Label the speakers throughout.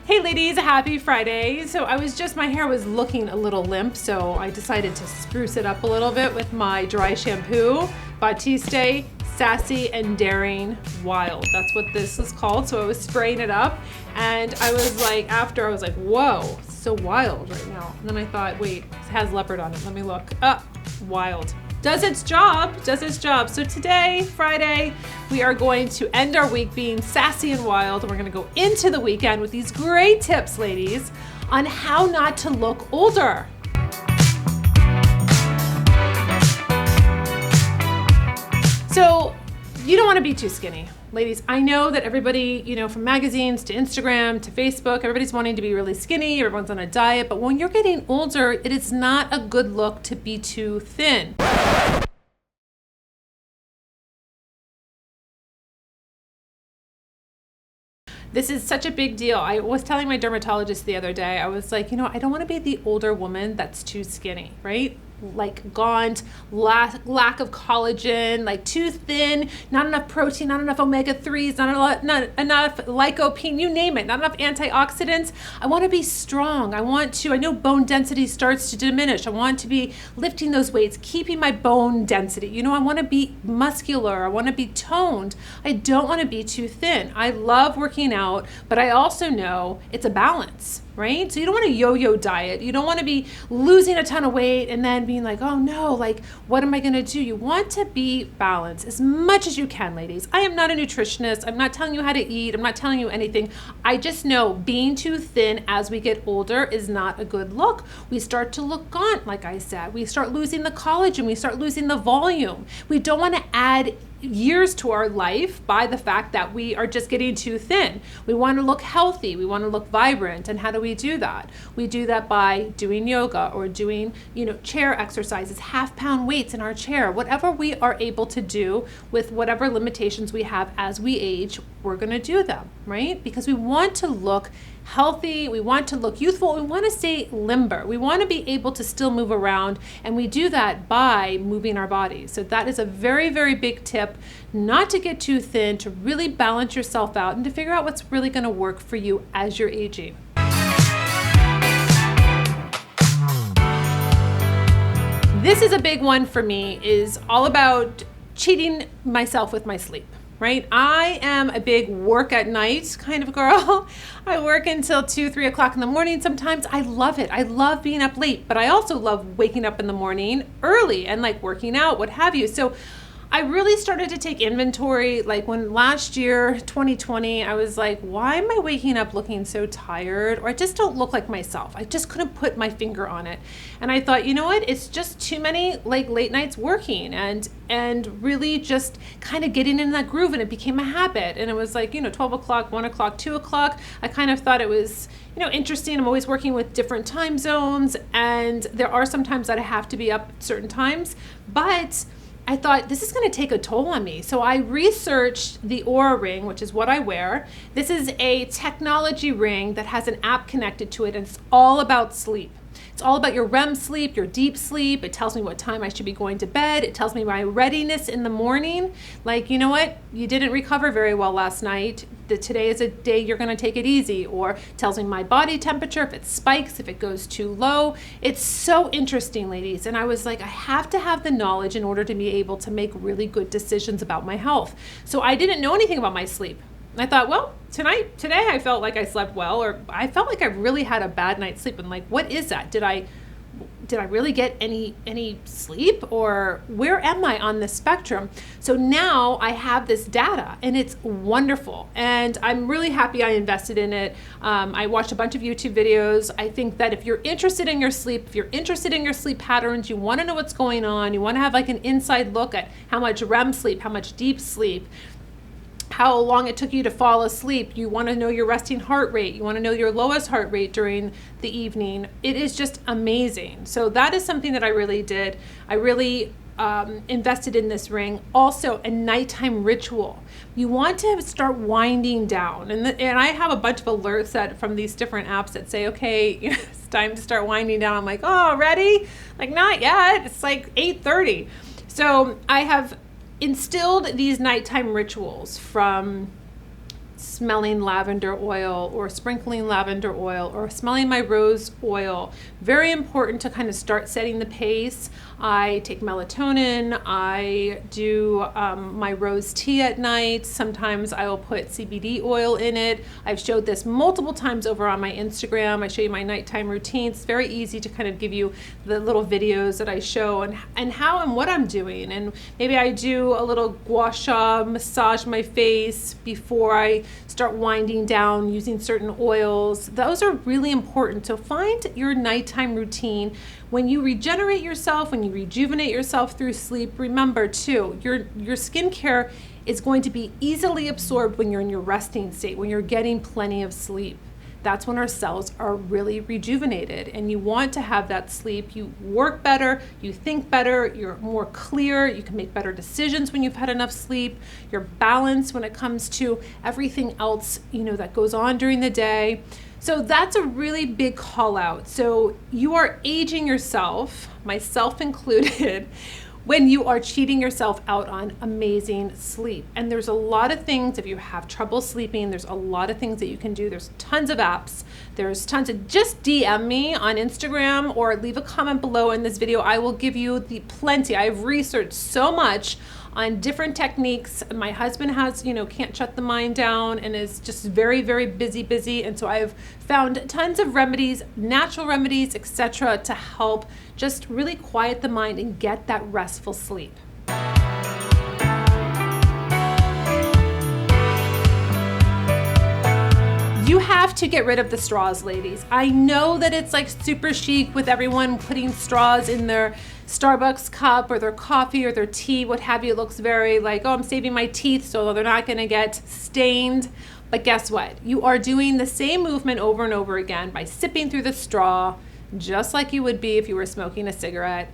Speaker 1: Hey ladies, happy Friday. So my hair was looking a little limp, so I decided to spruce it up a little bit with my dry shampoo, Batiste, Sassy and Daring Wild. That's what this is called. So I was spraying it up and I was like, after I was like, whoa, it's so wild right now. And then I thought, wait, it has leopard on it. Let me look. Wild. Does its job. So today, Friday, we are going to end our week being sassy and wild. And we're going to go into the weekend with these great tips, ladies, on how not to look older. So you don't want to be too skinny. Ladies, I know that everybody, from magazines to Instagram to Facebook, everybody's wanting to be really skinny, everyone's on a diet, but when you're getting older, it is not a good look to be too thin. This is such a big deal. I was telling my dermatologist the other day, I was like, I don't want to be the older woman that's too skinny, right? Like gaunt, lack of collagen, like too thin, not enough protein, not enough omega-3s, not enough lycopene, you name it, not enough antioxidants. I want to be strong. I know bone density starts to diminish. I want to be lifting those weights, keeping my bone density. I want to be muscular. I want to be toned. I don't want to be too thin. I love working out, but I also know it's a balance, right? So you don't want a yo-yo diet. You don't want to be losing a ton of weight and then being like, oh no, like what am I going to do? You want to be balanced as much as you can, ladies. I am not a nutritionist. I'm not telling you how to eat. I'm not telling you anything. I just know being too thin as we get older is not a good look. We start to look gaunt, like I said. We start losing the collagen. We start losing the volume. We don't want to add years to our life by the fact that we are just getting too thin. We want to look healthy. We want to look vibrant. And how do we do that? We do that by doing yoga or doing, chair exercises, half-pound weights in our chair. Whatever we are able to do with whatever limitations we have as we age, we're going to do them, right? Because we want to look healthy, we want to look youthful, we want to stay limber, we want to be able to still move around, and we do that by moving our bodies. So that is a very, very big tip, not to get too thin, to really balance yourself out and to figure out what's really going to work for you as you're aging. This is a big one for me, is all about cheating myself with my sleep. Right? I am a big work at night kind of girl. I work until 2, 3 o'clock in the morning sometimes. I love it. I love being up late, but I also love waking up in the morning early and like working out, what have you. So I really started to take inventory, like when last year, 2020, I was like, why am I waking up looking so tired? Or I just don't look like myself. I just couldn't put my finger on it. And I thought, you know what? It's just too many like late nights working and really just kind of getting in that groove, and it became a habit. And it was like, 12 o'clock, 1 o'clock, 2 o'clock. I kind of thought it was, interesting. I'm always working with different time zones, and there are some times that I have to be up at certain times, but I thought this is going to take a toll on me. So I researched the Oura Ring, which is what I wear. This is a technology ring that has an app connected to it, and it's all about sleep. It's all about your REM sleep, your deep sleep. It tells me what time I should be going to bed. It tells me my readiness in the morning. Like, you know what? You didn't recover very well last night. Today is a day you're going to take it easy. Or tells me my body temperature, if it spikes, if it goes too low. It's so interesting, ladies. And I was like, I have to have the knowledge in order to be able to make really good decisions about my health. So I didn't know anything about my sleep. I thought, well, today I felt like I slept well, or I felt like I really had a bad night's sleep. And like, what is that? Did I really get any sleep, or where am I on the spectrum? So now I have this data, and it's wonderful. And I'm really happy I invested in it. I watched a bunch of YouTube videos. I think that if you're interested in your sleep, if you're interested in your sleep patterns, you want to know what's going on, you want to have like an inside look at how much REM sleep, how much deep sleep, how long it took you to fall asleep. You want to know your resting heart rate. You want to know your lowest heart rate during the evening. It is just amazing. So that is something that I really did. I really invested in this ring. Also, a nighttime ritual. You want to start winding down. And I have a bunch of alerts from these different apps that say, okay, it's time to start winding down. I'm like, oh, ready? Like, not yet. It's like 8:30. So I have instilled these nighttime rituals from smelling lavender oil or sprinkling lavender oil or smelling my rose oil. Very important to kind of start setting the pace. I take melatonin, I do my rose tea at night. Sometimes I will put CBD oil in it. I've showed this multiple times over on my Instagram. I show you my nighttime routine. It's very easy to kind of give you the little videos that I show and how and what I'm doing. And maybe I do a little gua sha, massage my face before I start winding down using certain oils. Those are really important. So find your nighttime routine. When you regenerate yourself, when you rejuvenate yourself through sleep, remember too, your skincare is going to be easily absorbed when you're in your resting state, when you're getting plenty of sleep. That's when our cells are really rejuvenated, and you want to have that sleep. You work better, you think better, you're more clear, you can make better decisions when you've had enough sleep. You're balanced when it comes to everything else, that goes on during the day. So that's a really big call out. So you are aging yourself, myself included, when you are cheating yourself out on amazing sleep. And there's a lot of things, if you have trouble sleeping, there's a lot of things that you can do. There's tons of apps. There's tons of, just DM me on Instagram or leave a comment below in this video. I will give you plenty. I've researched so much on different techniques. My husband has, can't shut the mind down and is just very, very busy. And so I've found tons of remedies, natural remedies, etc., to help just really quiet the mind and get that restful sleep. You have to get rid of the straws, ladies. I know that it's like super chic with everyone putting straws in their Starbucks cup or their coffee or their tea, what have you. It looks very like, oh, I'm saving my teeth so they're not gonna get stained. But guess what? You are doing the same movement over and over again by sipping through the straw, just like you would be if you were smoking a cigarette.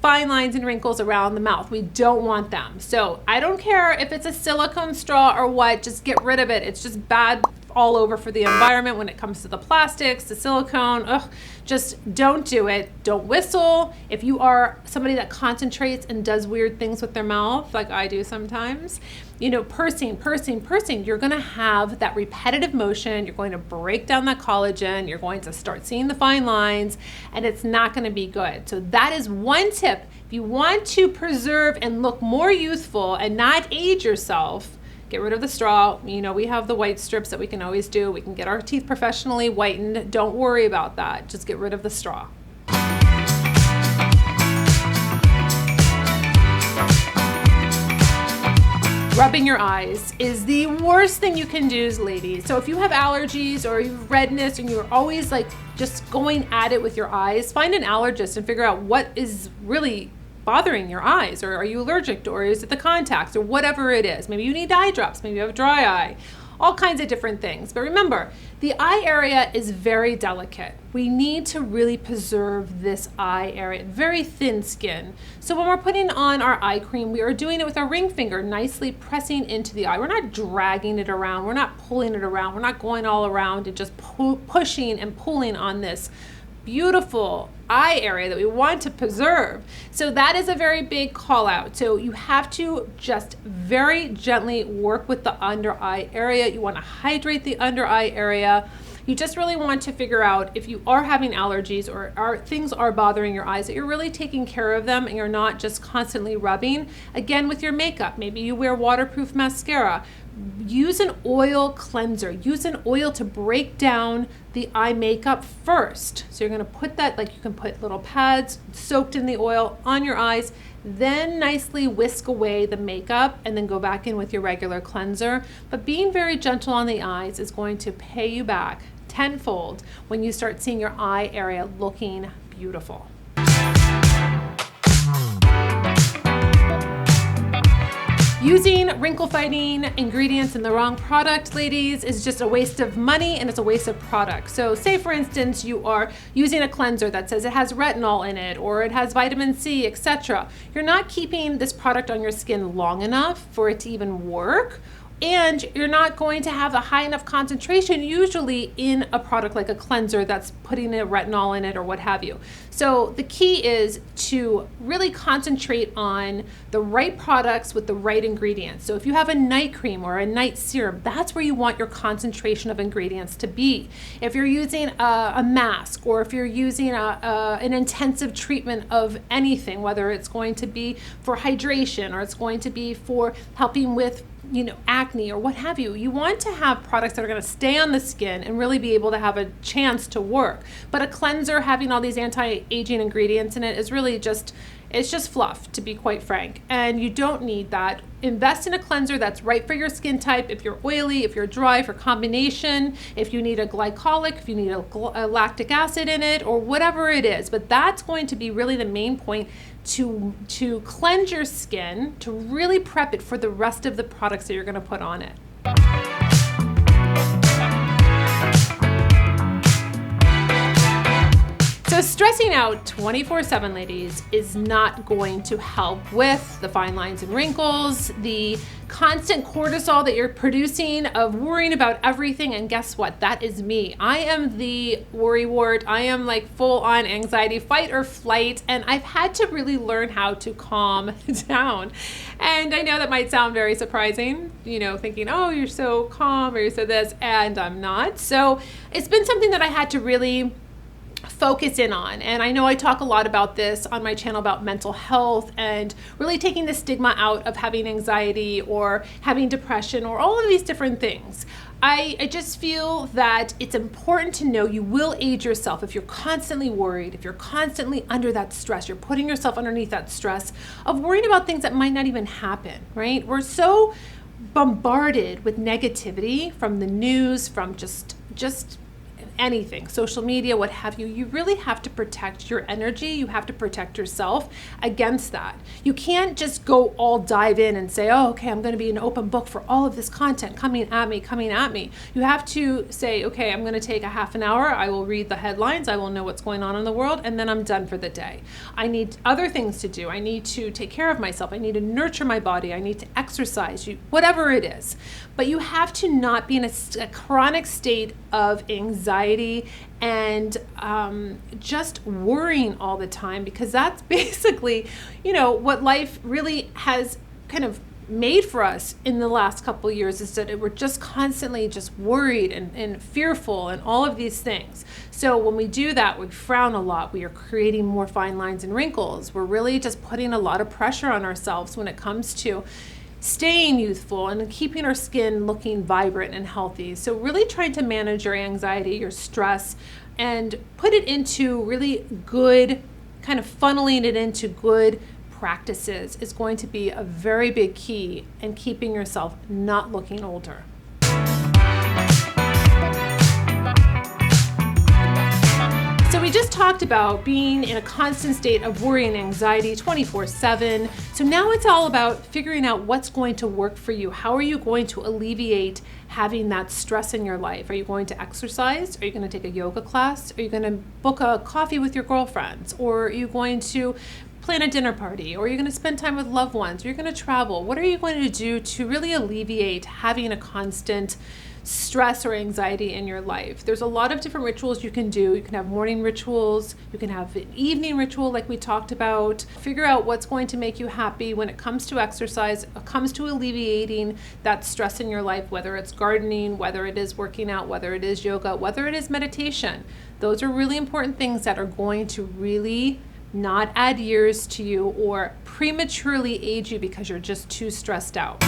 Speaker 1: Fine lines and wrinkles around the mouth. We don't want them. So I don't care if it's a silicone straw or what, just get rid of it. It's just bad all over for the environment when it comes to the plastics, the silicone. Ugh, just don't do it. Don't whistle. If you are somebody that concentrates and does weird things with their mouth, like I do sometimes, pursing, you're gonna have that repetitive motion. You're going to break down that collagen. You're going to start seeing the fine lines, and it's not gonna be good. So that is one tip. If you want to preserve and look more youthful and not age yourself, get rid of the straw. We have the white strips that we can always do. We can get our teeth professionally whitened. Don't worry about that. Just get rid of the straw. Rubbing your eyes is the worst thing you can do, ladies. So if you have allergies or you have redness and you're always like just going at it with your eyes, find an allergist and figure out what is really bothering your eyes, or are you allergic, or is it the contacts, or whatever it is. Maybe you need eye drops, maybe you have dry eye, all kinds of different things. But remember, the eye area is very delicate. We need to really preserve this eye area, very thin skin. So when we're putting on our eye cream, we are doing it with our ring finger, nicely pressing into the eye. We're not dragging it around, we're not pulling it around, we're not going all around and just pushing and pulling on this beautiful eye area that we want to preserve. So that is a very big call out. So you have to just very gently work with the under eye area. You want to hydrate the under eye area. You just really want to figure out if you are having allergies or things are bothering your eyes, that you're really taking care of them and you're not just constantly rubbing. Again, with your makeup, maybe you wear waterproof mascara. Use an oil cleanser. Use an oil to break down the eye makeup first. So you're going to put that, like you can put little pads soaked in the oil on your eyes, then nicely whisk away the makeup and then go back in with your regular cleanser. But being very gentle on the eyes is going to pay you back tenfold when you start seeing your eye area looking beautiful. Using wrinkle fighting ingredients in the wrong product, ladies, is just a waste of money and it's a waste of product. So say for instance, you are using a cleanser that says it has retinol in it or it has vitamin C, etc. You're not keeping this product on your skin long enough for it to even work, And you're not going to have a high enough concentration usually in a product like a cleanser that's putting a retinol in it or what have you. So the key is to really concentrate on the right products with the right ingredients. So if you have a night cream or a night serum, that's where you want your concentration of ingredients to be. If you're using a mask, or if you're using an intensive treatment of anything, whether it's going to be for hydration or it's going to be for helping with acne or what have you, you want to have products that are going to stay on the skin and really be able to have a chance to work. But a cleanser having all these anti-aging ingredients in it is really it's just fluff, to be quite frank. And you don't need that. Invest in a cleanser that's right for your skin type. If you're oily, if you're dry, for combination, if you need a glycolic, if you need a lactic acid in it, or whatever it is. But that's going to be really the main point, to cleanse your skin, to really prep it for the rest of the products that you're going to put on it. So stressing out 24/7, ladies, is not going to help with the fine lines and wrinkles, the constant cortisol that you're producing of worrying about everything. And guess what? That is me. I am the worrywart. I am like full on anxiety, fight or flight. And I've had to really learn how to calm down. And I know that might sound very surprising, thinking, oh, you're so calm or you're so this, and I'm not. So it's been something that I had to really focus in on. And I know I talk a lot about this on my channel about mental health and really taking the stigma out of having anxiety or having depression or all of these different things. I just feel that it's important to know you will age yourself if you're constantly worried, if you're constantly under that stress, you're putting yourself underneath that stress of worrying about things that might not even happen, right? We're so bombarded with negativity from the news, from just anything, social media, what have you. You really have to protect your energy. You have to protect yourself against that. You can't just go all dive in and say, oh, okay, I'm going to be an open book for all of this content coming at me. You have to say, okay, I'm going to take a half an hour. I will read the headlines. I will know what's going on in the world. And then I'm done for the day. I need other things to do. I need to take care of myself. I need to nurture my body. I need to exercise, whatever it is. But you have to not be in a chronic state of anxiety and just worrying all the time, because that's basically, what life really has kind of made for us in the last couple of years, is that we're just constantly just worried and fearful and all of these things. So when we do that, we frown a lot. We are creating more fine lines and wrinkles. We're really just putting a lot of pressure on ourselves when it comes to staying youthful and keeping our skin looking vibrant and healthy. So really trying to manage your anxiety, your stress, and put it into really good, kind of funneling it into good practices is going to be a very big key in keeping yourself not looking older. So we just talked about being in a constant state of worry and anxiety 24/7. So now it's all about figuring out what's going to work for you. How are you going to alleviate having that stress in your life? Are you going to exercise? Are you going to take a yoga class? Are you going to book a coffee with your girlfriends? Or are you going to plan a dinner party? Or are you going to spend time with loved ones? Or you're going to travel? What are you going to do to really alleviate having a constant stress or anxiety in your life? There's a lot of different rituals you can do. You can have morning rituals, you can have an evening ritual like we talked about. Figure out what's going to make you happy when it comes to exercise, it comes to alleviating that stress in your life, whether it's gardening, whether it is working out, whether it is yoga, whether it is meditation. Those are really important things that are going to really not add years to you or prematurely age you because you're just too stressed out.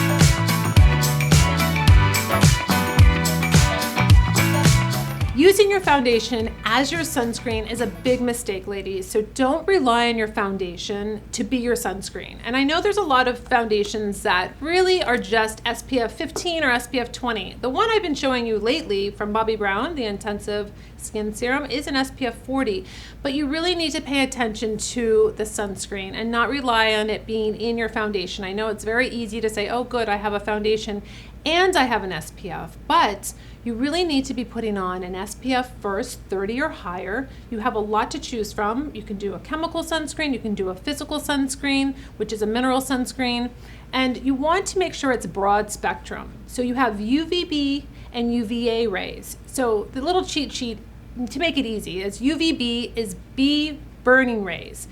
Speaker 1: Using your foundation as your sunscreen is a big mistake, ladies. So don't rely on your foundation to be your sunscreen. And I know there's a lot of foundations that really are just SPF 15 or SPF 20. The one I've been showing you lately from Bobbi Brown, the Intensive Skin Serum, is an SPF 40. But you really need to pay attention to the sunscreen and not rely on it being in your foundation. I know it's very easy to say, oh good, I have a foundation, and I have an SPF, but you really need to be putting on an SPF first, 30 or higher. You have a lot to choose from. You can do a chemical sunscreen, you can do a physical sunscreen, which is a mineral sunscreen, and you want to make sure it's broad spectrum. So you have UVB and UVA rays. So the little cheat sheet to make it easy is UVB is B burning rays.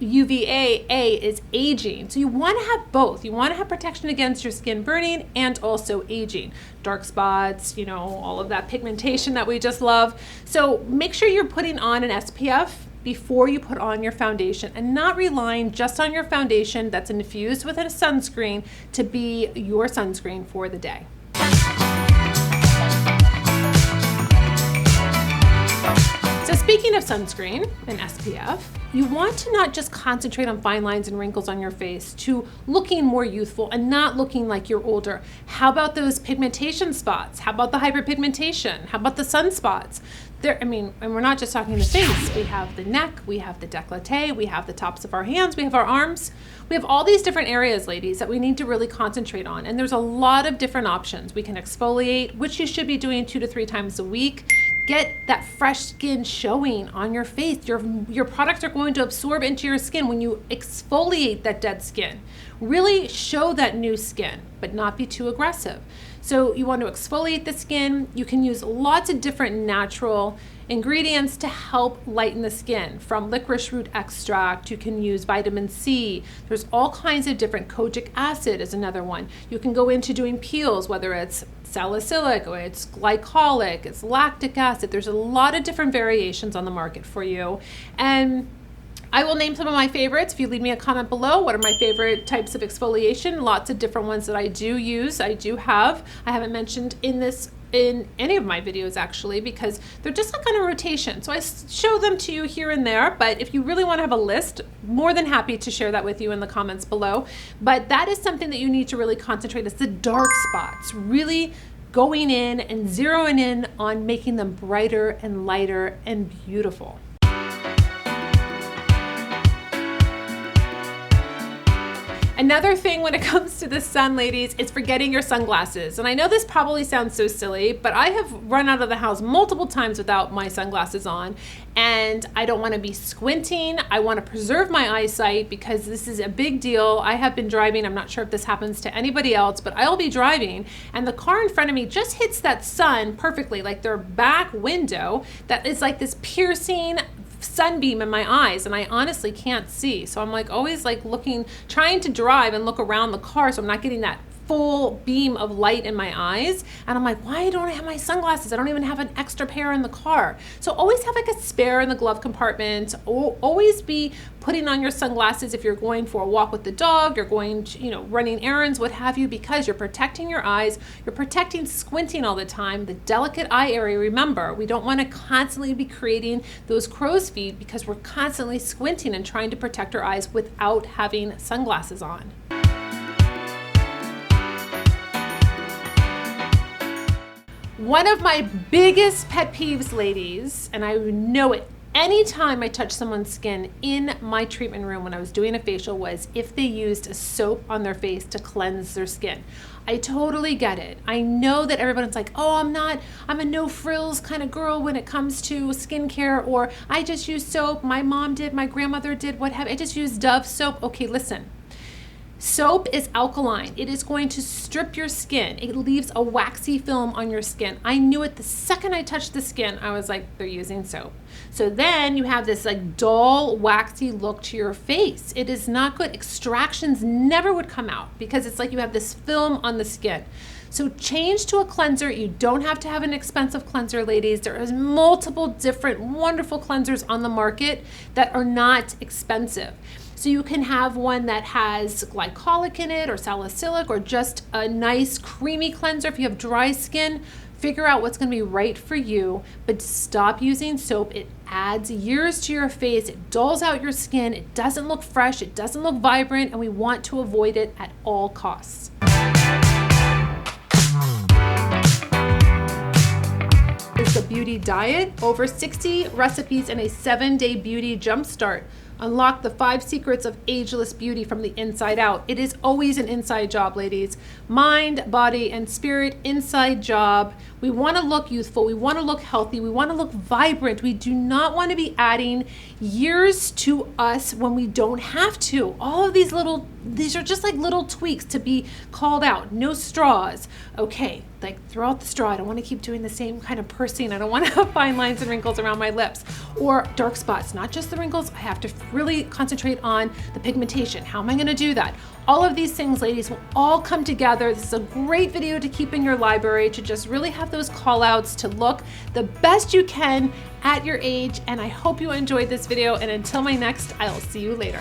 Speaker 1: UVA is aging. So you want to have both. You want to have protection against your skin burning and also aging. Dark spots, you know, all of that pigmentation that we just love. So make sure you're putting on an SPF before you put on your foundation and not relying just on your foundation that's infused with a sunscreen to be your sunscreen for the day. So speaking of sunscreen and SPF, you want to not just concentrate on fine lines and wrinkles on your face to looking more youthful and not looking like you're older. How about those pigmentation spots? How about the hyperpigmentation? How about the sunspots? And we're not just talking the face. We have the neck, we have the décolleté, we have the tops of our hands, we have our arms. We have all these different areas, ladies, that we need to really concentrate on. And there's a lot of different options. We can exfoliate, which you should be doing 2 to 3 times a week. Get that fresh skin showing on your face. Your products are going to absorb into your skin when you exfoliate that dead skin. Really show that new skin, but not be too aggressive. So you want to exfoliate the skin. You can use lots of different natural ingredients to help lighten the skin. From licorice root extract, you can use vitamin C. There's all kinds of different, kojic acid is another one. You can go into doing peels, whether it's salicylic or it's glycolic, it's lactic acid. There's a lot of different variations on the market for you. And I will name some of my favorites. If you leave me a comment below, what are my favorite types of exfoliation? Lots of different ones that I do use. I haven't mentioned in any of my videos actually, because they're just like on a rotation. So I show them to you here and there, but if you really want to have a list, more than happy to share that with you in the comments below. But that is something that you need to really concentrate is the dark spots, really going in and zeroing in on making them brighter and lighter and beautiful. Another thing when it comes to the sun, ladies, is forgetting your sunglasses. And I know this probably sounds so silly, but I have run out of the house multiple times without my sunglasses on, and I don't want to be squinting. I want to preserve my eyesight because this is a big deal. I have been driving, I'm not sure if this happens to anybody else, but I'll be driving and the car in front of me just hits that sun perfectly, like their back window that is like this piercing sunbeam in my eyes, and I honestly can't see. So I'm like always like looking, trying to drive and look around the car so I'm not getting that full beam of light in my eyes. And I'm like, why don't I have my sunglasses? I don't even have an extra pair in the car. So always have like a spare in the glove compartment. Always be putting on your sunglasses if you're going for a walk with the dog, you're going to, running errands, what have you, because you're protecting your eyes, you're protecting squinting all the time, the delicate eye area. Remember, we don't want to constantly be creating those crow's feet because we're constantly squinting and trying to protect our eyes without having sunglasses on. One of my biggest pet peeves, ladies, and I know it anytime I touch someone's skin in my treatment room when I was doing a facial, was if they used a soap on their face to cleanse their skin. I totally get it. I know that everyone's like, oh, I'm a no frills kind of girl when it comes to skincare, or I just use soap. My mom did, my grandmother did, what have I just use Dove soap. Okay, listen. Soap is alkaline. It is going to strip your skin. It leaves a waxy film on your skin. I knew it the second I touched the skin. I was like, they're using soap. So then you have this like dull, waxy look to your face. It is not good. Extractions never would come out because it's like you have this film on the skin. So change to a cleanser. You don't have to have an expensive cleanser, ladies. There is multiple different wonderful cleansers on the market that are not expensive. So you can have one that has glycolic in it or salicylic or just a nice creamy cleanser. If you have dry skin, figure out what's going to be right for you, but stop using soap. It adds years to your face. It dulls out your skin. It doesn't look fresh. It doesn't look vibrant, and we want to avoid it at all costs. It's the beauty diet. Over 60 recipes and a 7-day beauty jumpstart. Unlock the 5 secrets of ageless beauty from the inside out. It is always an inside job, ladies. Mind, body, and spirit, inside job. We want to look youthful. We want to look healthy. We want to look vibrant. We do not want to be adding years to us when we don't have to. All of these are just like little tweaks to be called out. No straws. Okay, like throw out the straw. I don't want to keep doing the same kind of pursing. I don't want to have fine lines and wrinkles around my lips or dark spots. Not just the wrinkles. I have to really concentrate on the pigmentation. How am I going to do that? All of these things, ladies, will all come together. This is a great video to keep in your library to just really have those call outs to look the best you can at your age. And I hope you enjoyed this video. And until my next, I'll see you later.